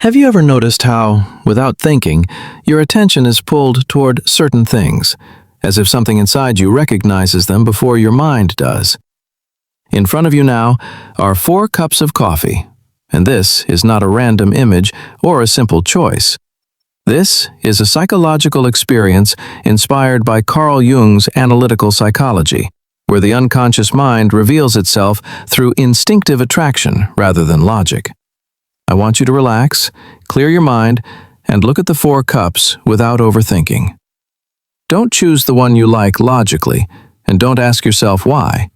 Have you ever noticed how, without thinking, your attention is pulled toward certain things, as if something inside you recognizes them before your mind does? In front of you now are 4 cups of coffee, and this is not a random image or a simple choice. This is a psychological experience inspired by Carl Jung's analytical psychology, where the unconscious mind reveals itself through instinctive attraction rather than logic. I want you to relax, clear your mind, and look at the 4 cups without overthinking. Don't choose the one you like logically, and don't ask yourself why.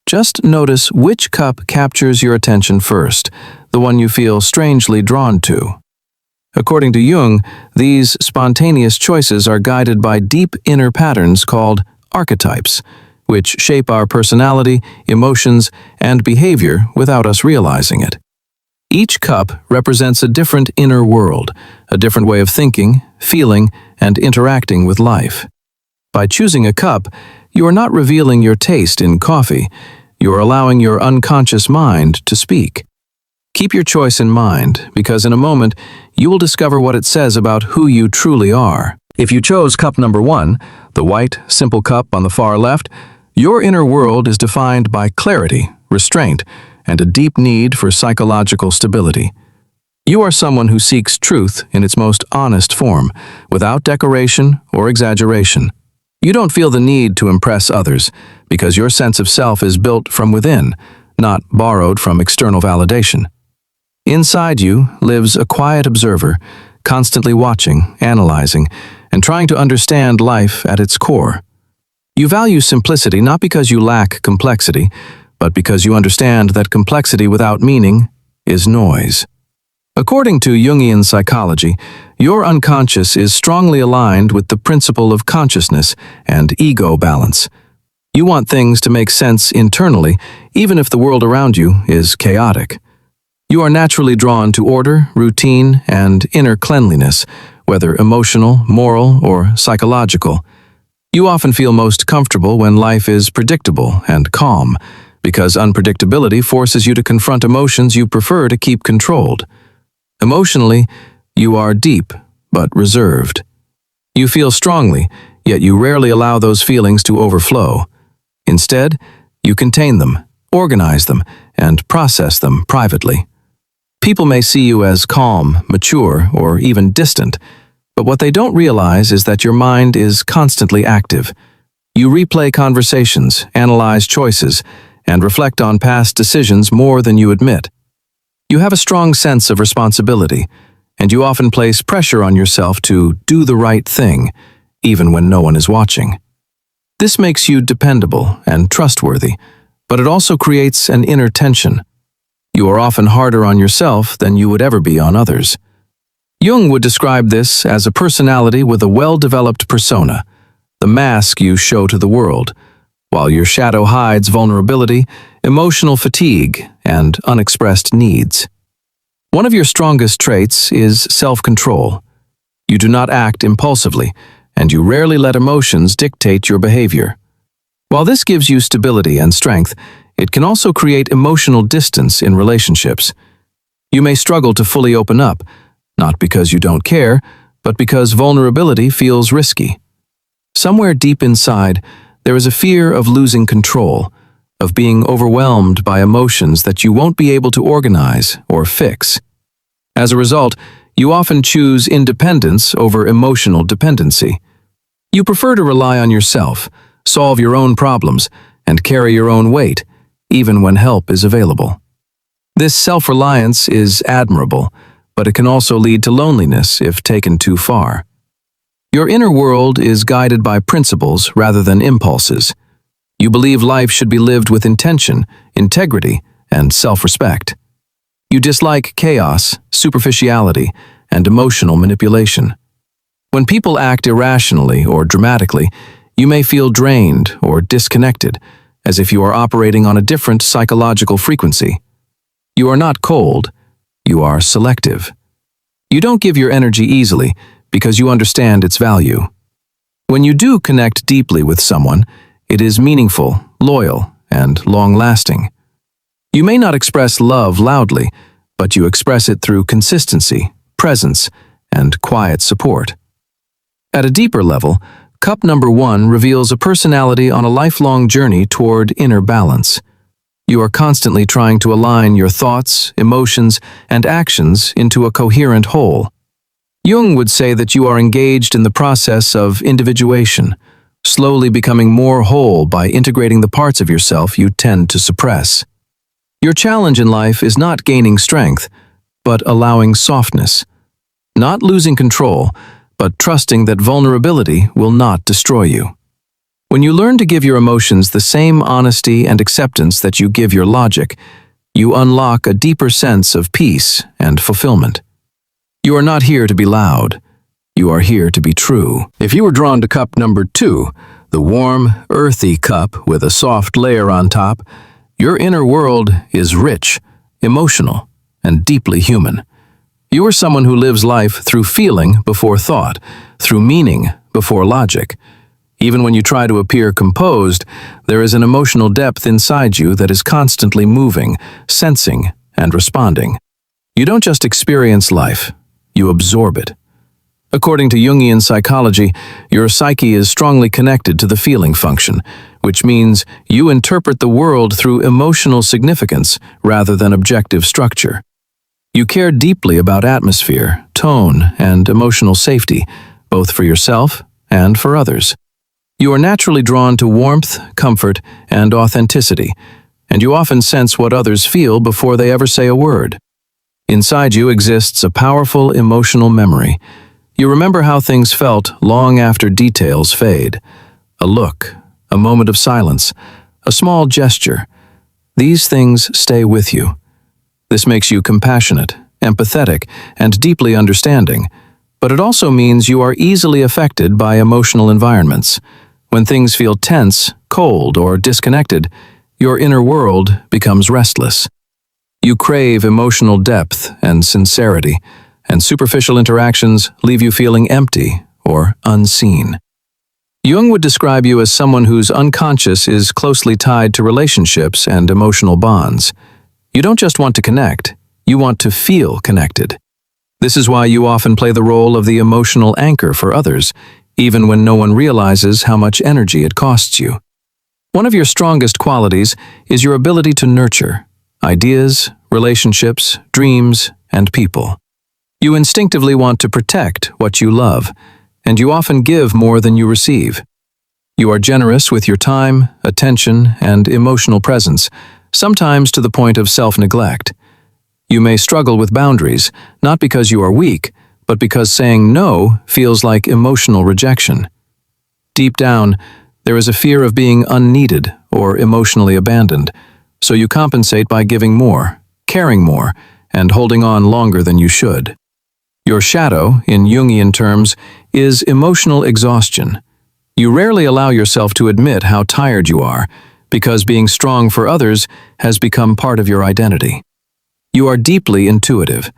Just notice which cup captures your attention first, the one you feel strangely drawn to. According to Jung, these spontaneous choices are guided by deep inner patterns called archetypes, which shape our personality, emotions, and behavior without us realizing it. Each cup represents a different inner world, a different way of thinking, feeling, and interacting with life. By choosing a cup, you are not revealing your taste in coffee. You are allowing your unconscious mind to speak. Keep your choice in mind, because in a moment, you will discover what it says about who you truly are. If you chose cup number 1, the white, simple cup on the far left, your inner world is defined by clarity, restraint, and a deep need for psychological stability. You are someone who seeks truth in its most honest form, without decoration or exaggeration. You don't feel the need to impress others, because your sense of self is built from within, not borrowed from external validation. Inside you lives a quiet observer, constantly watching, analyzing, and trying to understand life at its core. You value simplicity not because you lack complexity, but because you understand that complexity without meaning is noise. According to Jungian psychology, your unconscious is strongly aligned with the principle of consciousness and ego balance. You want things to make sense internally, even if the world around you is chaotic. You are naturally drawn to order, routine, and inner cleanliness, whether emotional, moral, or psychological. You often feel most comfortable when life is predictable and calm, because unpredictability forces you to confront emotions you prefer to keep controlled. Emotionally, you are deep, but reserved. You feel strongly, yet you rarely allow those feelings to overflow. Instead, you contain them, organize them, and process them privately. People may see you as calm, mature, or even distant, but what they don't realize is that your mind is constantly active. You replay conversations, analyze choices, and reflect on past decisions more than you admit. You have a strong sense of responsibility, and you often place pressure on yourself to do the right thing, even when no one is watching. This makes you dependable and trustworthy, but it also creates an inner tension. You are often harder on yourself than you would ever be on others. Jung would describe this as a personality with a well-developed persona, the mask you show to the world, while your shadow hides vulnerability, emotional fatigue, and unexpressed needs. One of your strongest traits is self-control. You do not act impulsively, and you rarely let emotions dictate your behavior. While this gives you stability and strength, it can also create emotional distance in relationships. You may struggle to fully open up, not because you don't care, but because vulnerability feels risky. Somewhere deep inside, there is a fear of losing control, of being overwhelmed by emotions that you won't be able to organize or fix. As a result, you often choose independence over emotional dependency. You prefer to rely on yourself, solve your own problems, and carry your own weight, even when help is available. This self-reliance is admirable, but it can also lead to loneliness if taken too far. Your inner world is guided by principles rather than impulses. You believe life should be lived with intention, integrity, and self-respect. You dislike chaos, superficiality, and emotional manipulation. When people act irrationally or dramatically, you may feel drained or disconnected, as if you are operating on a different psychological frequency. You are not cold, you are selective. You don't give your energy easily because you understand its value. When you do connect deeply with someone, it is meaningful, loyal, and long-lasting. You may not express love loudly, but you express it through consistency, presence, and quiet support. At a deeper level, cup number 1 reveals a personality on a lifelong journey toward inner balance. You are constantly trying to align your thoughts, emotions, and actions into a coherent whole. Jung would say that you are engaged in the process of individuation, slowly becoming more whole by integrating the parts of yourself you tend to suppress. Your challenge in life is not gaining strength, but allowing softness. Not losing control, but trusting that vulnerability will not destroy you. When you learn to give your emotions the same honesty and acceptance that you give your logic, you unlock a deeper sense of peace and fulfillment. You are not here to be loud. You are here to be true. If you were drawn to cup number 2, the warm, earthy cup with a soft layer on top, your inner world is rich, emotional, and deeply human. You are someone who lives life through feeling before thought, through meaning before logic. Even when you try to appear composed, there is an emotional depth inside you that is constantly moving, sensing, and responding. You don't just experience life, you absorb it. According to Jungian psychology, your psyche is strongly connected to the feeling function, which means you interpret the world through emotional significance rather than objective structure. You care deeply about atmosphere, tone, and emotional safety, both for yourself and for others. You are naturally drawn to warmth, comfort, and authenticity, and you often sense what others feel before they ever say a word. Inside you exists a powerful emotional memory. You remember how things felt long after details fade. A look, a moment of silence, a small gesture. These things stay with you. This makes you compassionate, empathetic, and deeply understanding, but it also means you are easily affected by emotional environments. When things feel tense, cold, or disconnected, your inner world becomes restless. You crave emotional depth and sincerity, and superficial interactions leave you feeling empty or unseen. Jung would describe you as someone whose unconscious is closely tied to relationships and emotional bonds. You don't just want to connect, you want to feel connected. This is why you often play the role of the emotional anchor for others, even when no one realizes how much energy it costs you. One of your strongest qualities is your ability to nurture ideas, relationships, dreams, and people. You instinctively want to protect what you love, and you often give more than you receive. You are generous with your time, attention, and emotional presence, sometimes to the point of self-neglect. You may struggle with boundaries, not because you are weak, but because saying no feels like emotional rejection. Deep down, there is a fear of being unneeded or emotionally abandoned, so you compensate by giving more, caring more, and holding on longer than you should. Your shadow, in Jungian terms, is emotional exhaustion. You rarely allow yourself to admit how tired you are, because being strong for others has become part of your identity. You are deeply intuitive.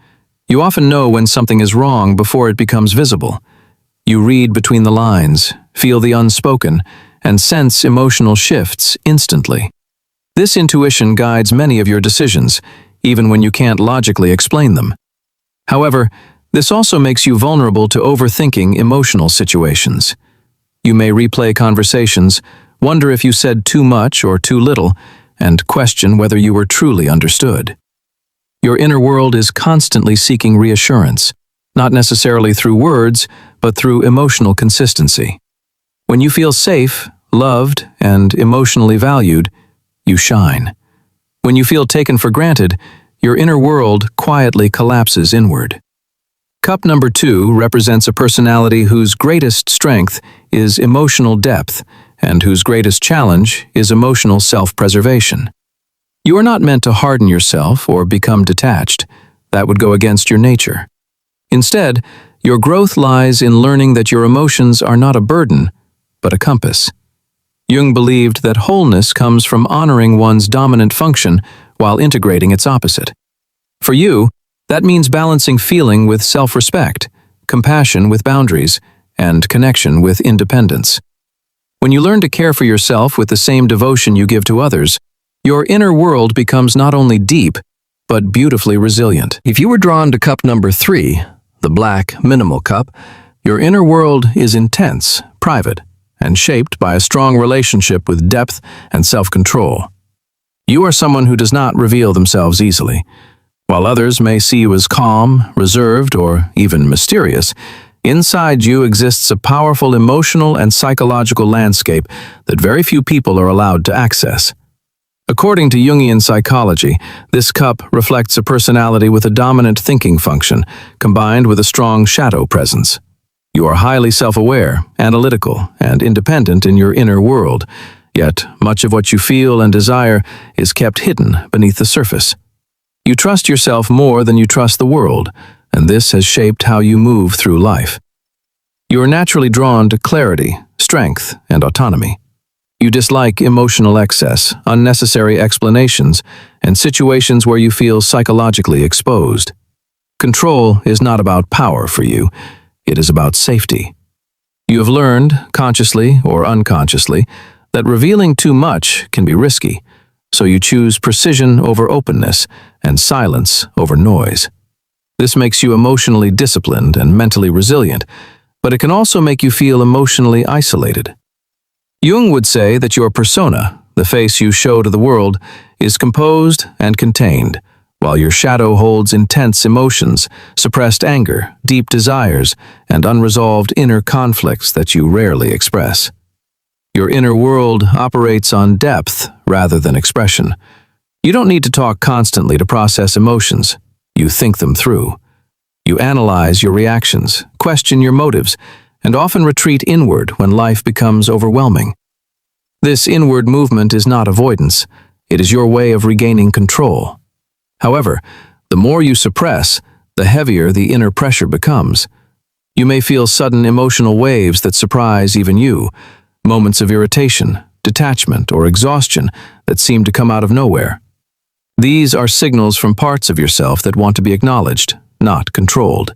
You often know when something is wrong before it becomes visible. You read between the lines, feel the unspoken, and sense emotional shifts instantly. This intuition guides many of your decisions, even when you can't logically explain them. However, this also makes you vulnerable to overthinking emotional situations. You may replay conversations, wonder if you said too much or too little, and question whether you were truly understood. Your inner world is constantly seeking reassurance, not necessarily through words, but through emotional consistency. When you feel safe, loved, and emotionally valued, you shine. When you feel taken for granted, your inner world quietly collapses inward. Cup number 2 represents a personality whose greatest strength is emotional depth and whose greatest challenge is emotional self-preservation. You are not meant to harden yourself or become detached. That would go against your nature. Instead, your growth lies in learning that your emotions are not a burden, but a compass. Jung believed that wholeness comes from honoring one's dominant function while integrating its opposite. For you, that means balancing feeling with self-respect, compassion with boundaries, and connection with independence. When you learn to care for yourself with the same devotion you give to others, your inner world becomes not only deep, but beautifully resilient. If you were drawn to cup number 3, the black, minimal cup, your inner world is intense, private, and shaped by a strong relationship with depth and self-control. You are someone who does not reveal themselves easily. While others may see you as calm, reserved, or even mysterious, inside you exists a powerful emotional and psychological landscape that very few people are allowed to access. According to Jungian psychology, this cup reflects a personality with a dominant thinking function, combined with a strong shadow presence. You are highly self-aware, analytical, and independent in your inner world, yet much of what you feel and desire is kept hidden beneath the surface. You trust yourself more than you trust the world, and this has shaped how you move through life. You are naturally drawn to clarity, strength, and autonomy. You dislike emotional excess, unnecessary explanations, and situations where you feel psychologically exposed. Control is not about power for you, it is about safety. You have learned, consciously or unconsciously, that revealing too much can be risky, so you choose precision over openness and silence over noise. This makes you emotionally disciplined and mentally resilient, but it can also make you feel emotionally isolated. Jung would say that your persona, the face you show to the world, is composed and contained, while your shadow holds intense emotions, suppressed anger, deep desires, and unresolved inner conflicts that you rarely express. Your inner world operates on depth rather than expression. You don't need to talk constantly to process emotions. You think them through. You analyze your reactions, question your motives, and often retreat inward when life becomes overwhelming. This inward movement is not avoidance. It is your way of regaining control. However, the more you suppress, the heavier the inner pressure becomes. You may feel sudden emotional waves that surprise even you, moments of irritation, detachment, or exhaustion that seem to come out of nowhere. These are signals from parts of yourself that want to be acknowledged, not controlled.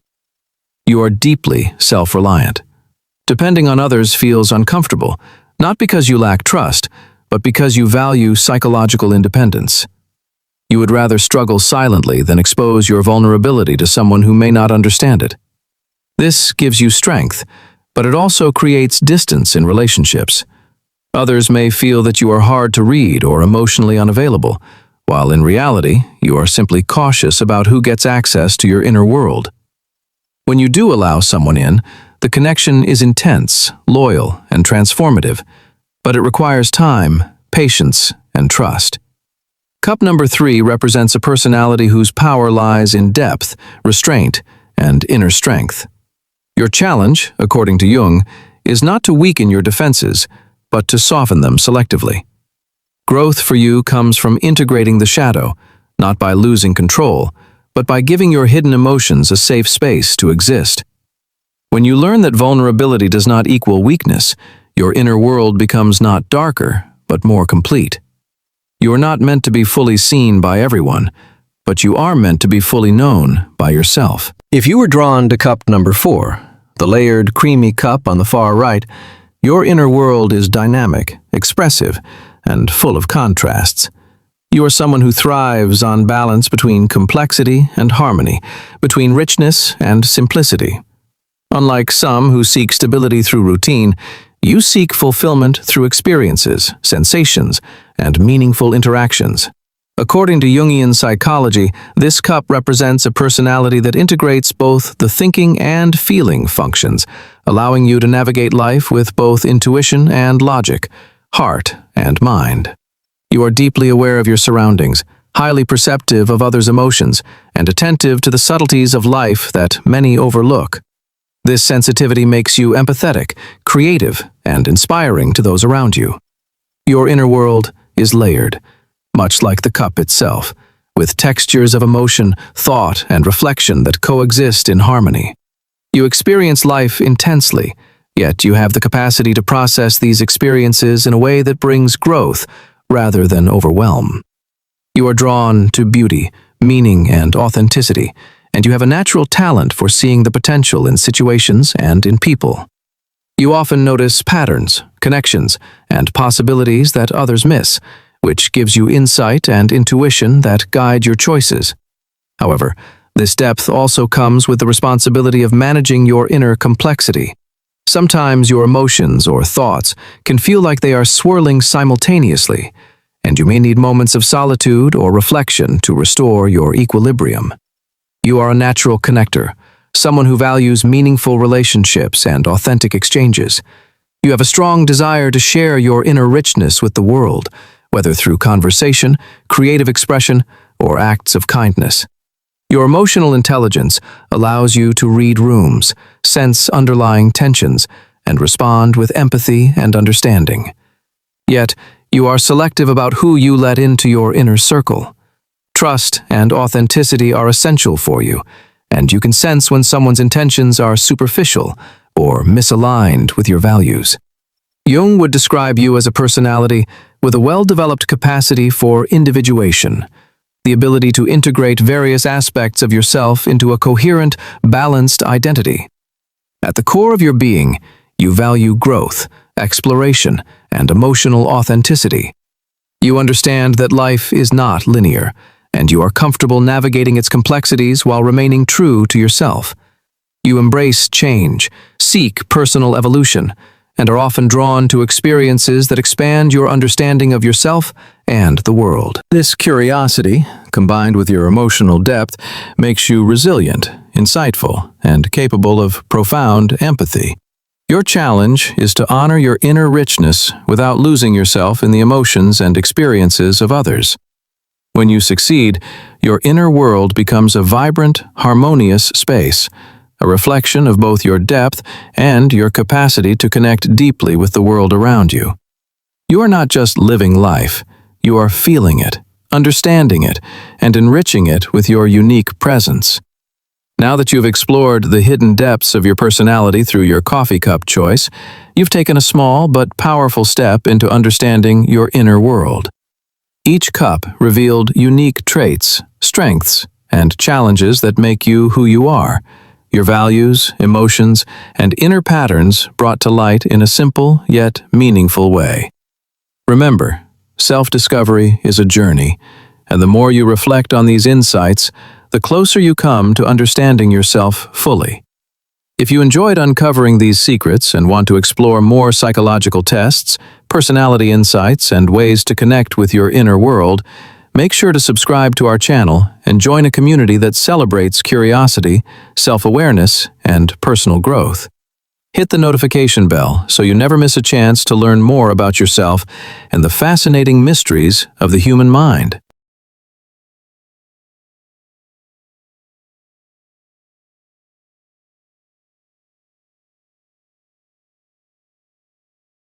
You are deeply self-reliant. Depending on others feels uncomfortable, not because you lack trust, but because you value psychological independence. You would rather struggle silently than expose your vulnerability to someone who may not understand it. This gives you strength, but it also creates distance in relationships. Others may feel that you are hard to read or emotionally unavailable, while in reality, you are simply cautious about who gets access to your inner world. When you do allow someone in, the connection is intense, loyal, and transformative, but it requires time, patience, and trust. Cup number 3 represents a personality whose power lies in depth, restraint, and inner strength. Your challenge, according to Jung, is not to weaken your defenses, but to soften them selectively. Growth for you comes from integrating the shadow, not by losing control, but by giving your hidden emotions a safe space to exist. When you learn that vulnerability does not equal weakness, your inner world becomes not darker, but more complete. You are not meant to be fully seen by everyone, but you are meant to be fully known by yourself. If you were drawn to cup number 4, the layered, creamy cup on the far right, your inner world is dynamic, expressive, and full of contrasts. You are someone who thrives on balance between complexity and harmony, between richness and simplicity. Unlike some who seek stability through routine, you seek fulfillment through experiences, sensations, and meaningful interactions. According to Jungian psychology, this cup represents a personality that integrates both the thinking and feeling functions, allowing you to navigate life with both intuition and logic, heart and mind. You are deeply aware of your surroundings, highly perceptive of others' emotions, and attentive to the subtleties of life that many overlook. This sensitivity makes you empathetic, creative, and inspiring to those around you. Your inner world is layered, much like the cup itself, with textures of emotion, thought, and reflection that coexist in harmony. You experience life intensely, yet you have the capacity to process these experiences in a way that brings growth rather than overwhelm. You are drawn to beauty, meaning, and authenticity, and you have a natural talent for seeing the potential in situations and in people. You often notice patterns, connections, and possibilities that others miss, which gives you insight and intuition that guide your choices. However, This depth also comes with the responsibility of managing your inner complexity. Sometimes your emotions or thoughts can feel like they are swirling simultaneously, and you may need moments of solitude or reflection to restore your equilibrium. You are a natural connector, someone who values meaningful relationships and authentic exchanges. You have a strong desire to share your inner richness with the world, whether through conversation, creative expression, or acts of kindness. Your emotional intelligence allows you to read rooms, sense underlying tensions, and respond with empathy and understanding. Yet, you are selective about who you let into your inner circle. Trust and authenticity are essential for you, and you can sense when someone's intentions are superficial or misaligned with your values. Jung would describe you as a personality with a well-developed capacity for individuation, the ability to integrate various aspects of yourself into a coherent, balanced identity. At the core of your being, you value growth, exploration, and emotional authenticity. You understand that life is not linear, and you are comfortable navigating its complexities while remaining true to yourself. You embrace change, seek personal evolution, and are often drawn to experiences that expand your understanding of yourself and the world. This curiosity, combined with your emotional depth, makes you resilient, insightful, and capable of profound empathy. Your challenge is to honor your inner richness without losing yourself in the emotions and experiences of others. When you succeed, your inner world becomes a vibrant, harmonious space, a reflection of both your depth and your capacity to connect deeply with the world around you. You are not just living life, you are feeling it, understanding it, and enriching it with your unique presence. Now that you've explored the hidden depths of your personality through your coffee cup choice, you've taken a small but powerful step into understanding your inner world. Each cup revealed unique traits, strengths, and challenges that make you who you are. Your values, emotions, and inner patterns brought to light in a simple yet meaningful way. Remember, self-discovery is a journey, and the more you reflect on these insights, the closer you come to understanding yourself fully. If you enjoyed uncovering these secrets and want to explore more psychological tests, personality insights, and ways to connect with your inner world, make sure to subscribe to our channel and join a community that celebrates curiosity, self-awareness, and personal growth. Hit the notification bell so you never miss a chance to learn more about yourself and the fascinating mysteries of the human mind.